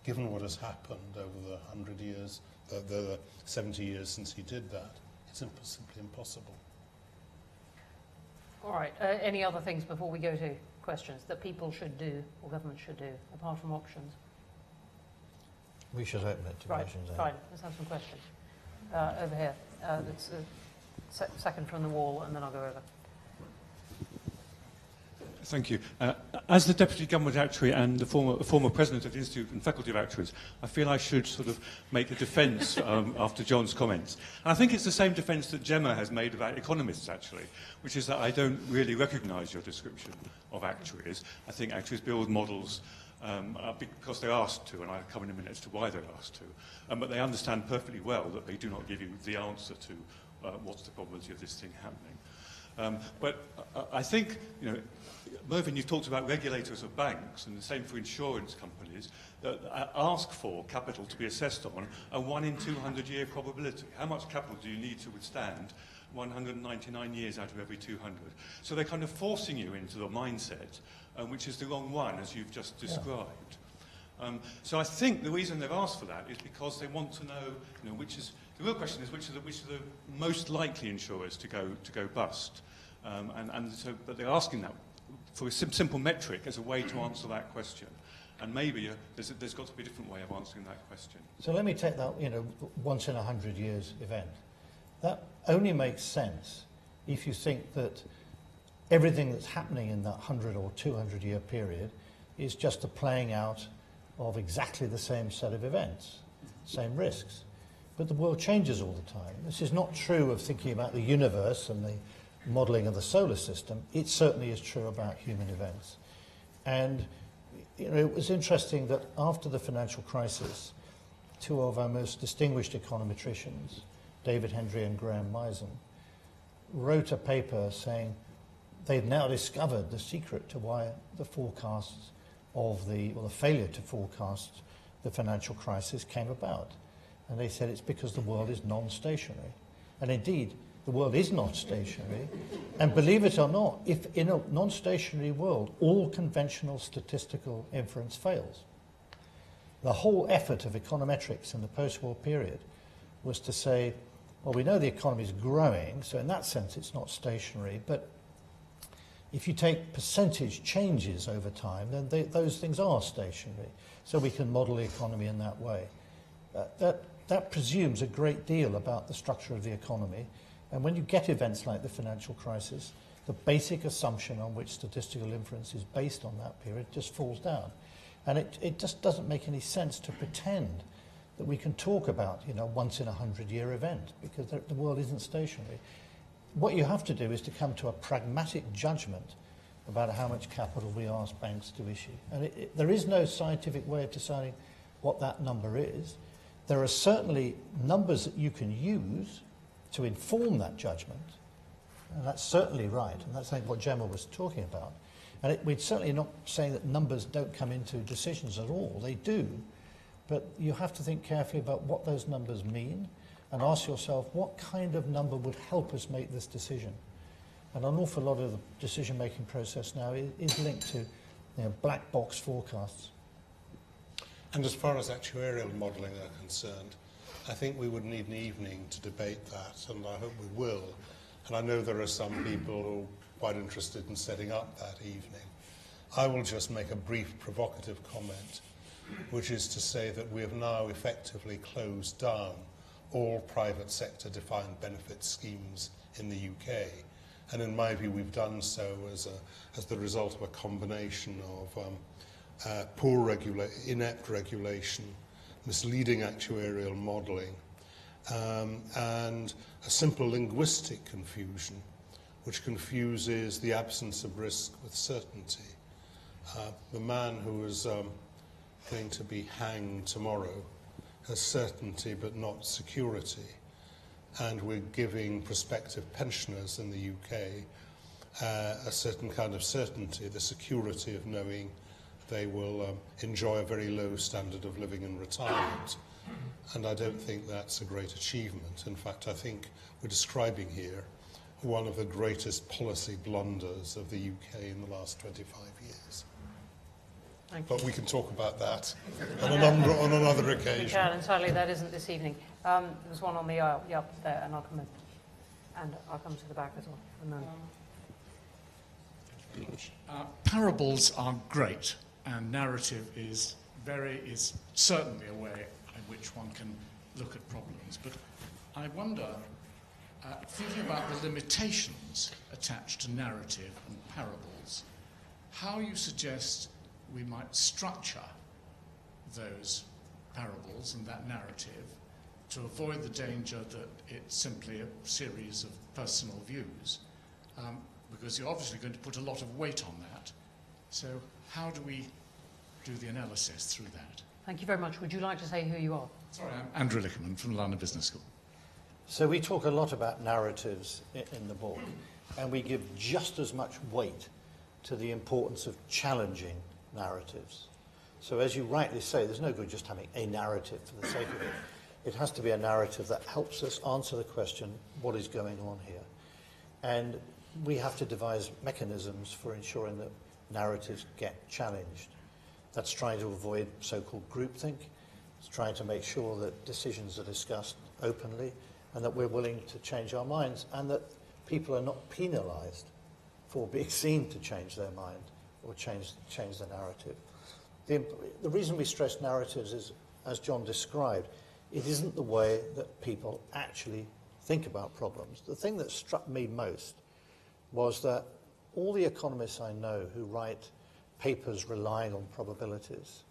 Given what has happened over the 100 years, the 70 years since he did that, it's simply impossible. All right, any other things before we go to questions that people should do or government should do, apart from options? We should open it to questions. Fine, let's have some questions. Over here, it's second from the wall, and then I'll go over. Thank you. As the Deputy Government Actuary and the former President of the Institute and Faculty of Actuaries, I feel I should sort of make a defence after John's comments. And I think it's the same defence that Gemma has made about economists, actually, which is that I don't really recognise your description of actuaries. I think actuaries build models because they're asked to, and I'll come in a minute as to why they're asked to, but they understand perfectly well that they do not give you the answer to what's the probability of this thing happening. But I think, you know, Mervyn, you've talked about regulators of banks, and the same for insurance companies, that ask for capital to be assessed on a 1 in 200-year probability. How much capital do you need to withstand 199 years out of every 200? So they're kind of forcing you into the mindset, which is the wrong one, as you've just described. So I think the reason they've asked for that is because they want to know, you know, the real question is which are the most likely insurers to go bust. But they're asking that for a simple metric as a way to answer that question. And maybe there's got to be a different way of answering that question. So let me take that, you know, once in 100 years event. That only makes sense if you think that everything that's happening in that 100 or 200 year period is just a playing out of exactly the same set of events, same risks. But the world changes all the time. This is not true of thinking about the universe and the modelling of the solar system. It certainly is true about human events. And you know, it was interesting that after the financial crisis, two of our most distinguished econometricians, David Hendry and Graham Misen, wrote a paper saying they'd now discovered the secret to why the forecasts of the failure to forecast the financial crisis came about. And they said it's because the world is non-stationary. And indeed, the world is not stationary. And believe it or not, if in a non-stationary world, all conventional statistical inference fails. The whole effort of econometrics in the post-war period was to say, well, we know the economy is growing, so in that sense it's not stationary, but if you take percentage changes over time, then those things are stationary. So we can model the economy in that way. That presumes a great deal about the structure of the economy. And when you get events like the financial crisis, the basic assumption on which statistical inference is based on that period just falls down. And it just doesn't make any sense to pretend that we can talk about, you know, once in 100-year event, because the world isn't stationary. What you have to do is to come to a pragmatic judgment about how much capital we ask banks to issue. And there is no scientific way of deciding what that number is. There are certainly numbers that you can use to inform that judgment, and that's certainly right, and that's what Gemma was talking about. And we're certainly not saying that numbers don't come into decisions at all. They do, but you have to think carefully about what those numbers mean and ask yourself what kind of number would help us make this decision. And an awful lot of the decision-making process now is linked to black box forecasts. And as far as actuarial modelling are concerned, I think we would need an evening to debate that, and I hope we will. And I know there are some people who are quite interested in setting up that evening. I will just make a brief provocative comment, which is to say that we have now effectively closed down all private sector defined benefit schemes in the UK. And in my view, we've done so as the result of a combination of inept regulation, misleading actuarial modelling, and a simple linguistic confusion, which confuses the absence of risk with certainty. The man who is going to be hanged tomorrow has certainty but not security. And we're giving prospective pensioners in the UK a certain kind of certainty, the security of knowing they will enjoy a very low standard of living in retirement. And I don't think that's a great achievement. In fact, I think we're describing here one of the greatest policy blunders of the UK in the last 25 years. But we can talk about that on another occasion. We can, and sadly that isn't this evening. There's one on the aisle, there, and I'll come in. And I'll come to the back as well. And then... parables are great, and narrative is certainly a way in which one can look at problems. But I wonder, thinking about the limitations attached to narrative and parables, how you suggest we might structure those parables and that narrative to avoid the danger that it's simply a series of personal views, because you're obviously going to put a lot of weight on that. So how do we do the analysis through that? Thank you very much. Would you like to say who you are? Sorry, I'm Andrew Lickerman from the London Business School. So we talk a lot about narratives in the book, and we give just as much weight to the importance of challenging narratives. So as you rightly say, there's no good just having a narrative for the sake of it. It has to be a narrative that helps us answer the question, what is going on here? And we have to devise mechanisms for ensuring that narratives get challenged. That's trying to avoid so-called groupthink. It's trying to make sure that decisions are discussed openly and that we're willing to change our minds and that people are not penalised for being seen to change their mind or change the narrative. The reason we stress narratives is, as John described, it isn't the way that people actually think about problems. The thing that struck me most was that all the economists I know who write papers relying on probabilities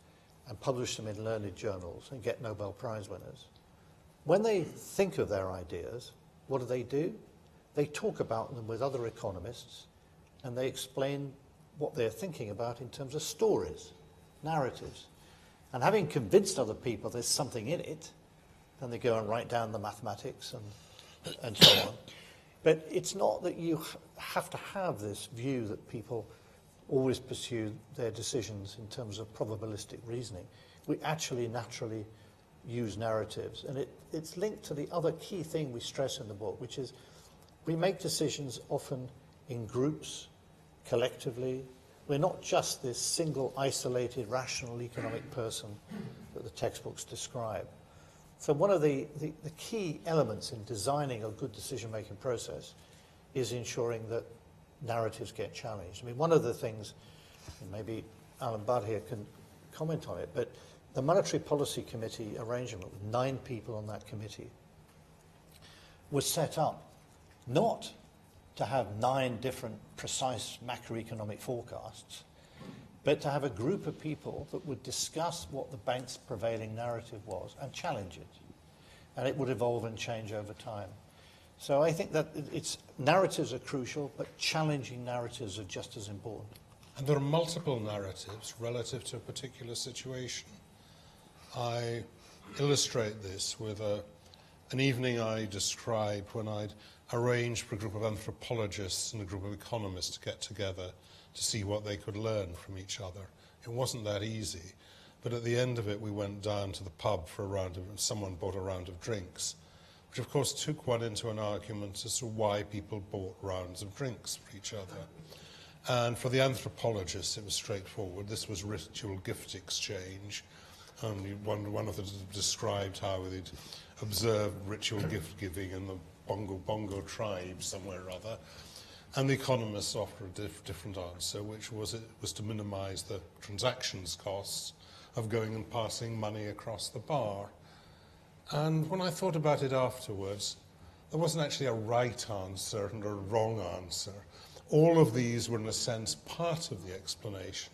and publish them in learned journals and get Nobel Prize winners, when they think of their ideas, what do? They talk about them with other economists and they explain what they're thinking about in terms of stories, narratives. And having convinced other people there's something in it, then they go and write down the mathematics and so on. But it's not that you have to have this view that people always pursue their decisions in terms of probabilistic reasoning. We actually naturally use narratives. And it's linked to the other key thing we stress in the book, which is we make decisions often in groups, collectively. We're not just this single, isolated, rational economic person that the textbooks describe. So one of the key elements in designing a good decision-making process is ensuring that narratives get challenged. I mean, one of the things, and maybe Alan Budd here can comment on it, but the Monetary Policy Committee arrangement with 9 people on that committee was set up not to have 9 different precise macroeconomic forecasts, but to have a group of people that would discuss what the bank's prevailing narrative was and challenge it. And it would evolve and change over time. So I think that narratives are crucial, but challenging narratives are just as important. And there are multiple narratives relative to a particular situation. I illustrate this with an evening I described when I'd arranged for a group of anthropologists and a group of economists to get together to see what they could learn from each other. It wasn't that easy, but at the end of it we went down to the pub for a round of, someone bought a round of drinks, which of course took one into an argument as to why people bought rounds of drinks for each other. And for the anthropologists it was straightforward. This was ritual gift exchange. One of them described how they'd observed ritual gift giving in the Bongo tribe somewhere or other. And the economists offered a different answer, which was it was to minimise the transactions costs of going and passing money across the bar. And when I thought about it afterwards, there wasn't actually a right answer and a wrong answer. All of these were, in a sense, part of the explanation,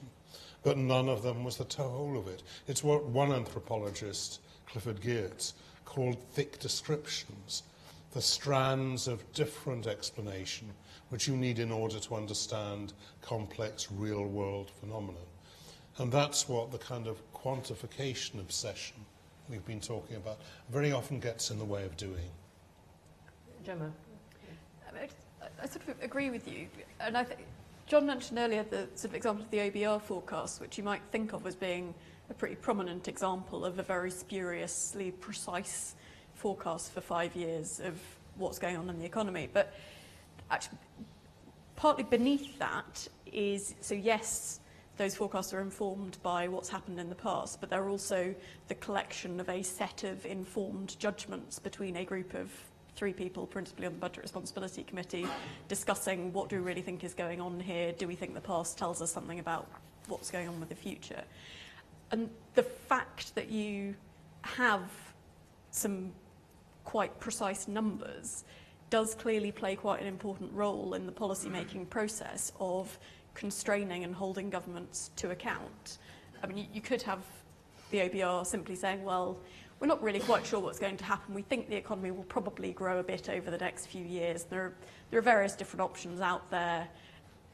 but none of them was the whole of it. It's what one anthropologist, Clifford Geertz, called thick descriptions, the strands of different explanation which you need in order to understand complex real-world phenomena. And that's what the kind of quantification obsession we've been talking about very often gets in the way of doing. Gemma? I sort of agree with you. And I think John mentioned earlier the sort of example of the OBR forecast, which you might think of as being a pretty prominent example of a very spuriously precise forecast for 5 years of what's going on in the economy. But actually, partly beneath that is, so yes, those forecasts are informed by what's happened in the past, but they're also the collection of a set of informed judgments between a group of 3 people, principally on the Budget Responsibility Committee, discussing what do we really think is going on here, do we think the past tells us something about what's going on with the future. And the fact that you have some quite precise numbers does clearly play quite an important role in the policy-making process of constraining and holding governments to account. I mean, you could have the OBR simply saying, well, we're not really quite sure what's going to happen. We think the economy will probably grow a bit over the next few years. There are various different options out there.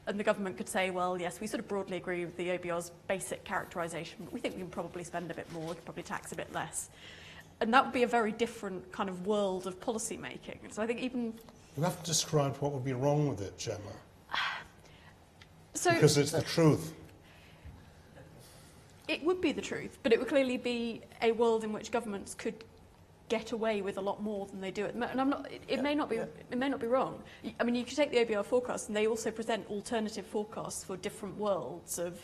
And the government could say, well, yes, we sort of broadly agree with the OBR's basic characterisation, but we think we can probably spend a bit more, we can probably tax a bit less. And that would be a very different kind of world of policy making. So I think even... You have to describe what would be wrong with it, Gemma. So, because it's the truth. It would be the truth, but it would clearly be a world in which governments could get away with a lot more than they do at the moment. And it may not be wrong. I mean, you could take the OBR forecast, and they also present alternative forecasts for different worlds of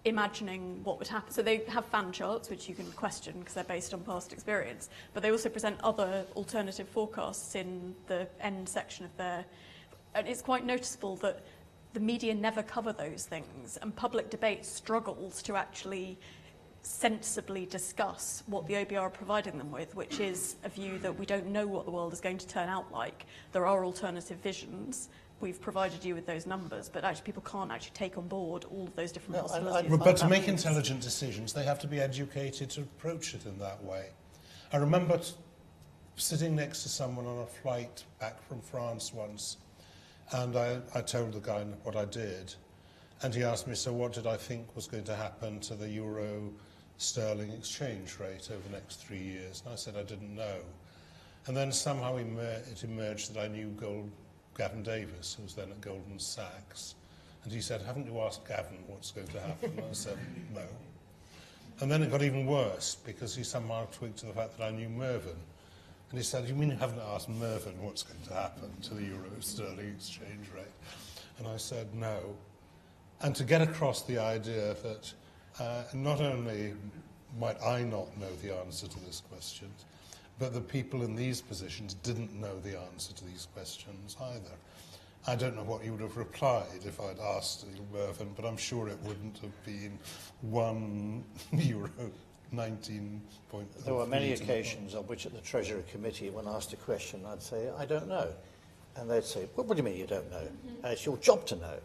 imagining what would happen. So they have fan charts, which you can question because they're based on past experience, but they also present other alternative forecasts in the end section of their... And it's quite noticeable that the media never cover those things, and public debate struggles to actually sensibly discuss what the OBR are providing them with, which is a view that we don't know what the world is going to turn out like. There are alternative visions. We've provided you with those numbers, but actually people can't actually take on board all of those different possibilities. But to make intelligent decisions, they have to be educated to approach it in that way. I remember sitting next to someone on a flight back from France once, and I told the guy what I did, and he asked me, so what did I think was going to happen to the euro-sterling exchange rate over the next 3 years? And I said I didn't know. And then somehow it emerged that I knew Gavin Davis, who was then at Goldman Sachs. And he said, haven't you asked Gavin what's going to happen? And I said, no. And then it got even worse, because he somehow twigged to the fact that I knew Mervyn. And he said, you mean you haven't asked Mervyn what's going to happen to the euro-sterling exchange rate? And I said, no. And to get across the idea that not only might I not know the answer to this question, but the people in these positions didn't know the answer to these questions either. I don't know what you would have replied if I'd asked Mervyn, but I'm sure it wouldn't have been €1 19 point. There were many occasions on which at the Treasury Committee, when asked a question, I'd say, I don't know. And they'd say, well, what do you mean you don't know? It's your job to know.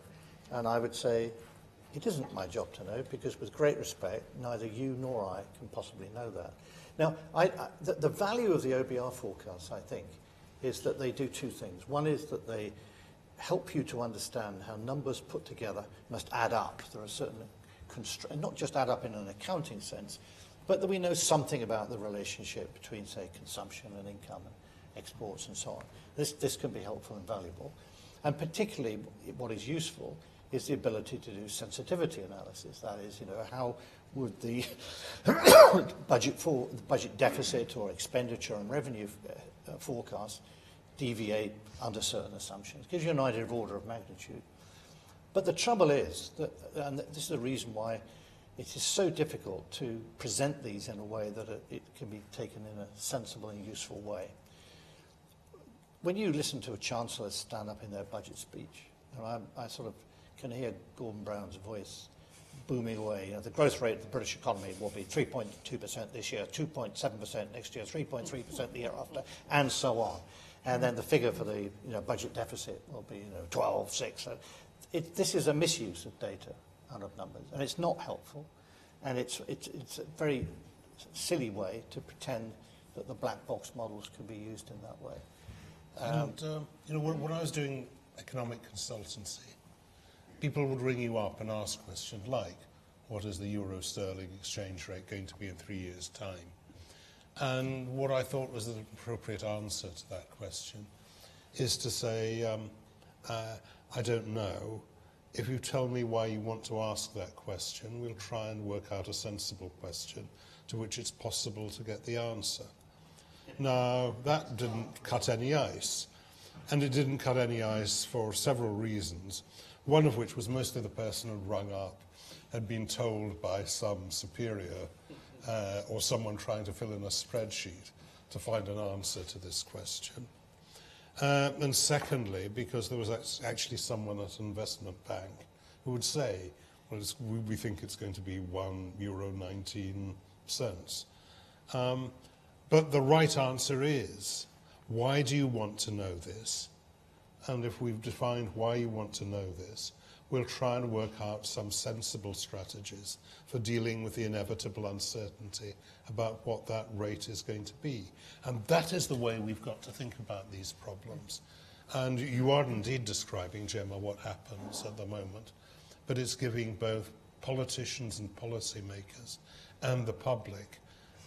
And I would say, it isn't my job to know, because with great respect, neither you nor I can possibly know that. Now, the value of the OBR forecasts, I think, is that they do 2 things. One is that they help you to understand how numbers put together must add up. There are certain constraints, not just add up in an accounting sense, but that we know something about the relationship between, say, consumption and income and exports and so on. This can be helpful and valuable. And particularly what is useful is the ability to do sensitivity analysis. That is, how would the budget deficit or expenditure and revenue forecast deviate under certain assumptions. Gives you an idea of order of magnitude. But the trouble is that, and this is the reason why it is so difficult to present these in a way that it can be taken in a sensible and useful way. When you listen to a chancellor stand up in their budget speech, and I sort of can hear Gordon Brown's voice booming away. The growth rate of the British economy will be 3.2% this year, 2.7% next year, 3.3% the year after, and so on. And then the figure for the budget deficit will be 12.6. This is a misuse of data and of numbers, and it's not helpful. And it's a very silly way to pretend that the black box models can be used in that way. When I was doing economic consultancy, people would ring you up and ask questions like, what is the euro-sterling exchange rate going to be in 3 years' time? And what I thought was the appropriate answer to that question is to say, I don't know. If you tell me why you want to ask that question, we'll try and work out a sensible question to which it's possible to get the answer. Now, that didn't cut any ice. And it didn't cut any ice for several reasons, one of which was mostly the person who rung up had been told by some superior or someone trying to fill in a spreadsheet to find an answer to this question. And secondly, because there was actually someone at an investment bank who would say, well, we think it's going to be €1.19. But the right answer is, why do you want to know this? And if we've defined why you want to know this, we'll try and work out some sensible strategies for dealing with the inevitable uncertainty about what that rate is going to be. And that is the way we've got to think about these problems. And you are indeed describing, Gemma, what happens at the moment, but it's giving both politicians and policymakers and the public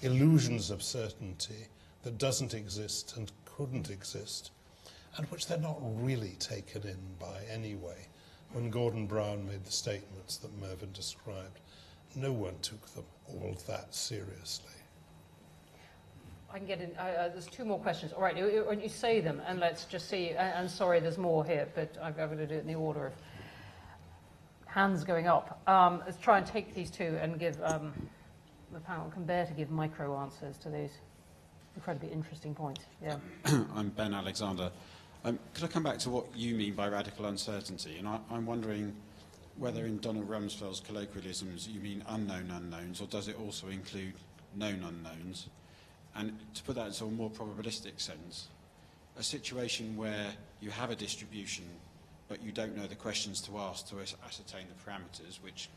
illusions of certainty that doesn't exist and couldn't exist, and which they're not really taken in by anyway. When Gordon Brown made the statements that Mervyn described, no one took them all that seriously. I can get in. There's two more questions. All right, when you say them, and let's just see. And sorry, there's more here, but I'm going to do it in the order of hands going up. Let's try and take these two and give the panel can bear to give micro answers to these incredibly interesting points. Yeah. I'm Ben Alexander. Could I come back to what you mean by radical uncertainty? And I'm wondering whether in Donald Rumsfeld's colloquialisms you mean unknown unknowns, or does it also include known unknowns? And to put that into a more probabilistic sense, a situation where you have a distribution but you don't know the questions to ask to ascertain the parameters, which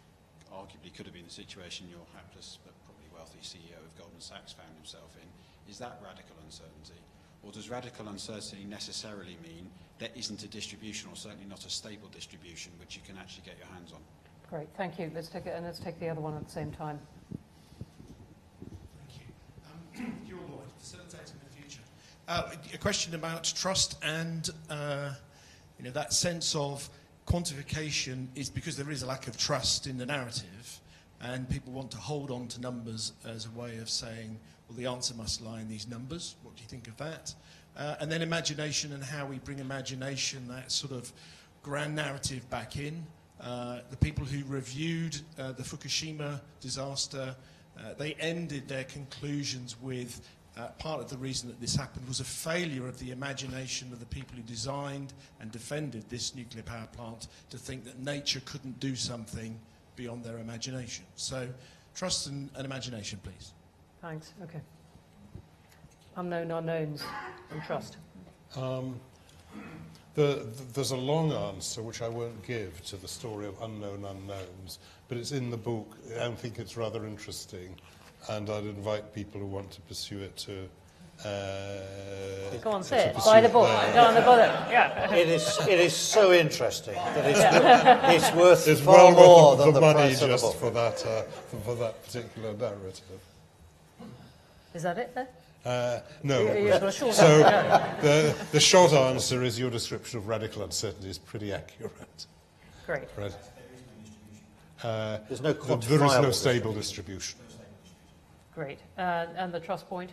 arguably could have been the situation your hapless but probably wealthy CEO of Goldman Sachs found himself in, is that radical uncertainty? Or does radical uncertainty necessarily mean there isn't a distribution, or certainly not a stable distribution, which you can actually get your hands on? Great, thank you. Let's take it, and let's take the other one at the same time. Thank you. You're Lloyd, facilitating the future. A question about trust and that sense of quantification is because there is a lack of trust in the narrative, and people want to hold on to numbers as a way of saying, well, the answer must lie in these numbers. What do you think of that? And then imagination, and how we bring imagination, that sort of grand narrative, back in. The people who reviewed the Fukushima disaster, they ended their conclusions with part of the reason that this happened was a failure of the imagination of the people who designed and defended this nuclear power plant to think that nature couldn't do something beyond their imagination. So trust and imagination, please. Thanks. Okay. Unknown unknowns and trust. There's a long answer which I won't give to the story of unknown unknowns, but it's in the book. I think it's rather interesting, and I'd invite people who want to pursue it to. Go on, say it. Buy the book. Go on the book. Yeah. It is so interesting that it's worth it's far well more worth than the the money price of the just book. for that particular narrative. Is that it then? No. Yeah, the short So answer. the short answer is your description of radical uncertainty is pretty accurate. Great. Right? There's no There is quantifiable no stable distribution. Great. And the trust point?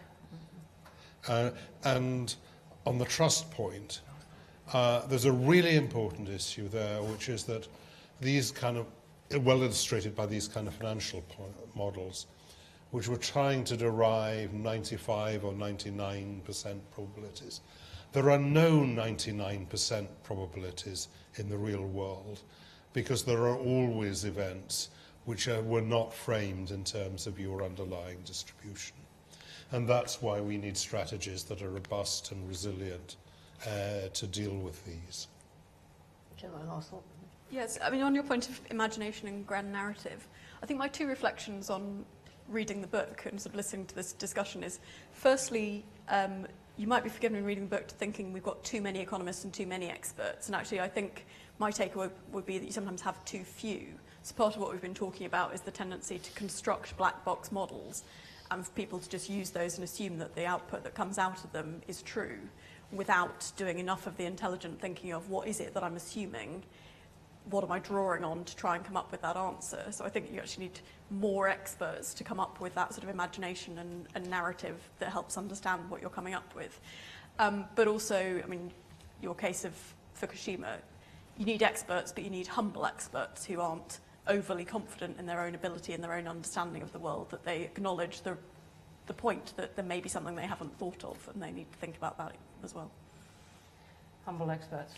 And on the trust point, there's a really important issue there, which is that these kind of, well illustrated by these kind of financial models, which were trying to derive 95 or 99% probabilities. There are no 99% probabilities in the real world, because there are always events which were not framed in terms of your underlying distribution. And that's why we need strategies that are robust and resilient to deal with these. Gemma, last thought. Yes, I mean, on your point of imagination and grand narrative, I think my two reflections on reading the book and sort of listening to this discussion is, firstly, you might be forgiven in reading the book to thinking we've got too many economists and too many experts. And actually, I think my takeaway would be that you sometimes have too few. So part of what we've been talking about is the tendency to construct black box models and for people to just use those and assume that the output that comes out of them is true without doing enough of the intelligent thinking of what is it that I'm assuming, what am I drawing on to try and come up with that answer. So I think you actually need more experts to come up with that sort of imagination and narrative that helps understand what you're coming up with. But also, I mean, your case of Fukushima, you need experts, but you need humble experts who aren't overly confident in their own ability and their own understanding of the world, that they acknowledge the point that there may be something they haven't thought of and they need to think about that as well. Humble experts.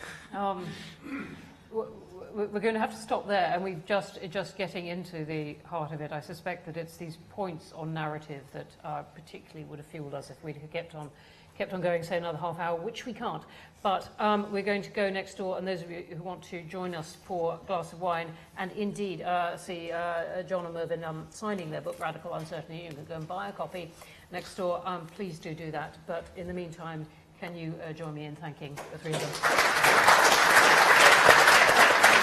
We're going to have to stop there, and we've just getting into the heart of it. I suspect that it's these points on narrative that particularly would have fueled us if we'd kept on going, say, another half hour, which we can't. But we're going to go next door, and those of you who want to join us for a glass of wine, and indeed see John and Mervyn signing their book, Radical Uncertainty. You can go and buy a copy next door. Please do that. But in the meantime, can you join me in thanking the three of them?